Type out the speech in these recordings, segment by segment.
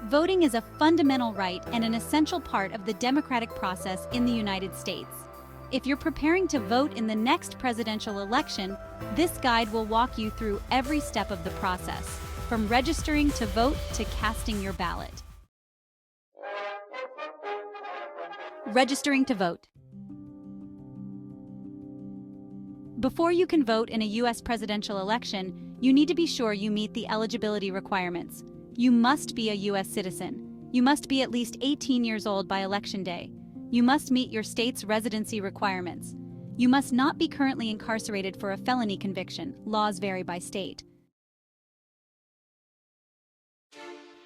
Voting is a fundamental right and an essential part of the democratic process in the United States. If you're preparing to vote in the next presidential election, this guide will walk you through every step of the process, from registering to vote to casting your ballot. Registering to vote. Before you can vote in a U.S. presidential election, you need to be sure you meet the eligibility requirements. You must be a U.S. citizen. You must be at least 18 years old by Election Day. You must meet your state's residency requirements. You must not be currently incarcerated for a felony conviction. Laws vary by state.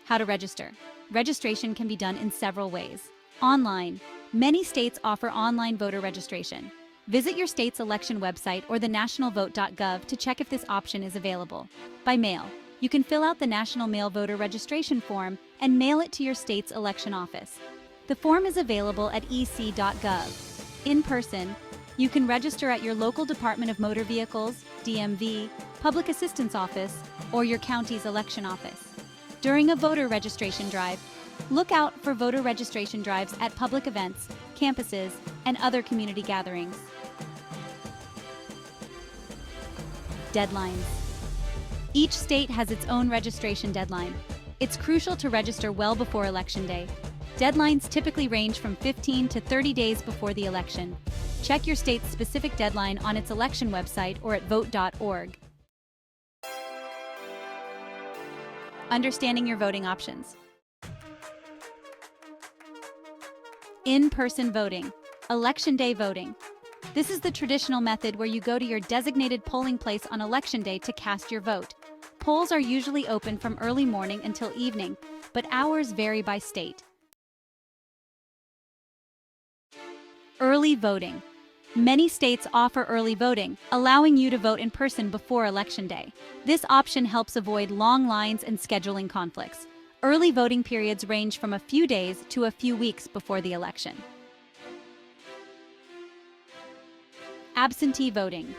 How to register. Registration can be done in several ways. Online. Many states offer online voter registration. Visit your state's election website or the nationalvote.gov to check if this option is available. By mail. You can fill out the National Mail Voter Registration Form and mail it to your state's election office. The form is available at ec.gov. In person, you can register at your local Department of Motor Vehicles, DMV, Public Assistance Office, or your county's election office. During a voter registration drive, look out for voter registration drives at public events, campuses, and other community gatherings. Deadlines. Each state has its own registration deadline. It's crucial to register well before Election Day. Deadlines typically range from 15 to 30 days before the election. Check your state's specific deadline on its election website or at vote.org. Understanding your voting options. In-person voting. Election Day voting. This is the traditional method where you go to your designated polling place on Election Day to cast your vote. Polls are usually open from early morning until evening, but hours vary by state. Early voting. Many states offer early voting, allowing you to vote in person before Election Day. This option helps avoid long lines and scheduling conflicts. Early voting periods range from a few days to a few weeks before the election. Absentee voting.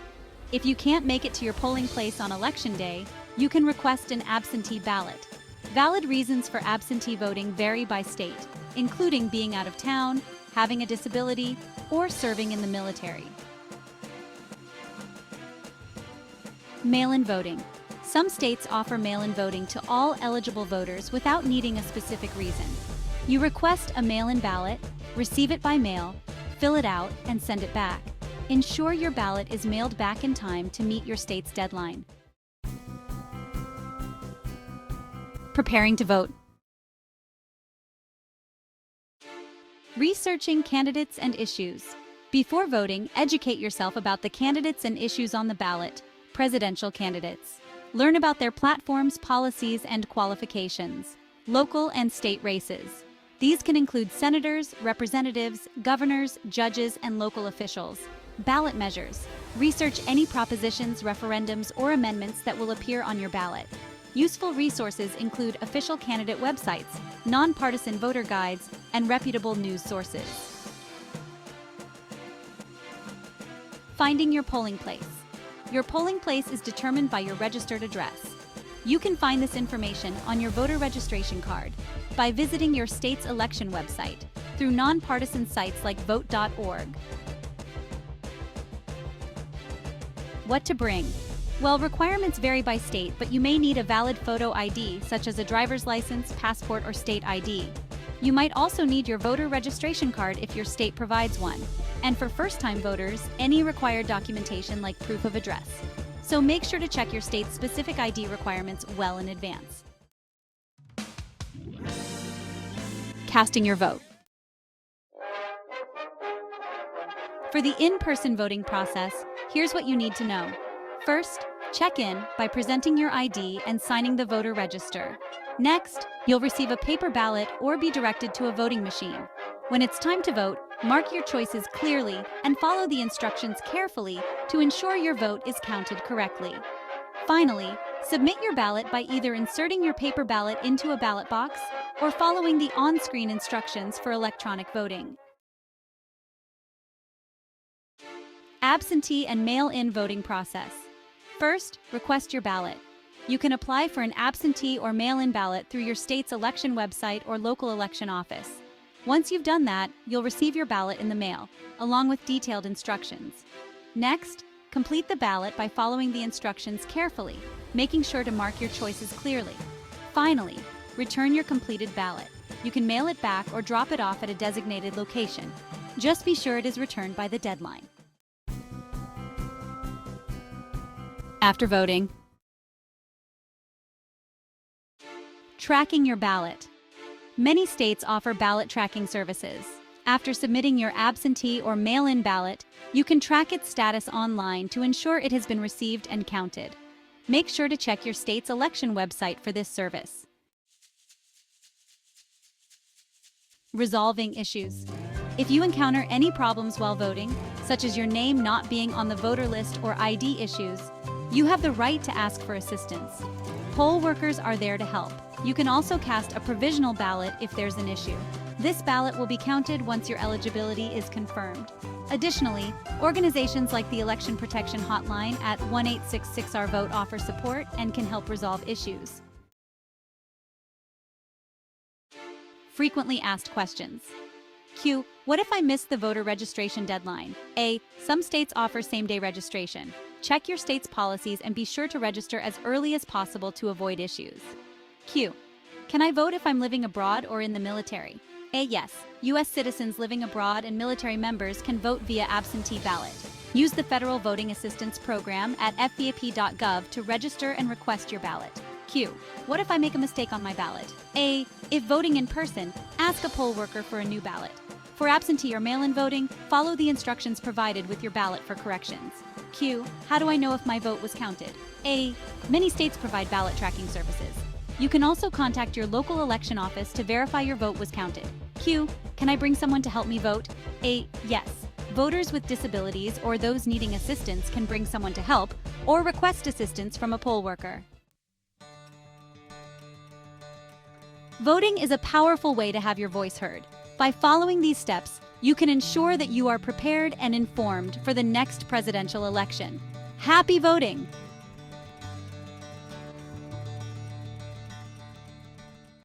If you can't make it to your polling place on Election Day, you can request an absentee ballot. Valid reasons for absentee voting vary by state, including being out of town, having a disability, or serving in the military. Mail-in voting. Some states offer mail-in voting to all eligible voters without needing a specific reason. You request a mail-in ballot, receive it by mail, fill it out, and send it back. Ensure your ballot is mailed back in time to meet your state's deadline. Preparing to vote. Researching candidates and issues. Before voting, educate yourself about the candidates and issues on the ballot. Presidential candidates. Learn about their platforms, policies, and qualifications. Local and state races. These can include senators, representatives, governors, judges, and local officials. Ballot measures. Research any propositions, referendums, or amendments that will appear on your ballot. Useful resources include official candidate websites, nonpartisan voter guides, and reputable news sources. Finding your polling place. Your polling place is determined by your registered address. You can find this information on your voter registration card by visiting your state's election website through nonpartisan sites like vote.org. What to bring? Well, requirements vary by state, but you may need a valid photo ID, such as a driver's license, passport, or state ID. You might also need your voter registration card if your state provides one. And for first-time voters, any required documentation like proof of address. So make sure to check your state's specific ID requirements well in advance. Casting your vote. For the in-person voting process, here's what you need to know. First, check in by presenting your ID and signing the voter register. Next, you'll receive a paper ballot or be directed to a voting machine. When it's time to vote, mark your choices clearly and follow the instructions carefully to ensure your vote is counted correctly. Finally, submit your ballot by either inserting your paper ballot into a ballot box or following the on-screen instructions for electronic voting. Absentee and mail-in voting process. First, request your ballot. You can apply for an absentee or mail-in ballot through your state's election website or local election office. Once you've done that, you'll receive your ballot in the mail, along with detailed instructions. Next, complete the ballot by following the instructions carefully, making sure to mark your choices clearly. Finally, return your completed ballot. You can mail it back or drop it off at a designated location. Just be sure it is returned by the deadline. After voting, tracking your ballot. Many states offer ballot tracking services. After submitting your absentee or mail-in ballot, you can track its status online to ensure it has been received and counted. Make sure to check your state's election website for this service. Resolving issues. If you encounter any problems while voting, such as your name not being on the voter list or ID issues, you have the right to ask for assistance. Poll workers are there to help. You can also cast a provisional ballot if there's an issue. This ballot will be counted once your eligibility is confirmed. Additionally, organizations like the Election Protection Hotline at 1-866-OUR-VOTE offer support and can help resolve issues. Frequently asked questions. Q. What if I miss the voter registration deadline? A. Some states offer same-day registration. Check your state's policies and be sure to register as early as possible to avoid issues. Q. Can I vote if I'm living abroad or in the military? A. Yes. U.S. citizens living abroad and military members can vote via absentee ballot. Use the Federal Voting Assistance Program at fvap.gov to register and request your ballot. Q. What if I make a mistake on my ballot? A. If voting in person, ask a poll worker for a new ballot. For absentee or mail-in voting, follow the instructions provided with your ballot for corrections. Q. How do I know if my vote was counted? A. Many states provide ballot tracking services. You can also contact your local election office to verify your vote was counted. Q. Can I bring someone to help me vote? A. Yes. Voters with disabilities or those needing assistance can bring someone to help or request assistance from a poll worker. Voting is a powerful way to have your voice heard. By following these steps, you can ensure that you are prepared and informed for the next presidential election. Happy voting!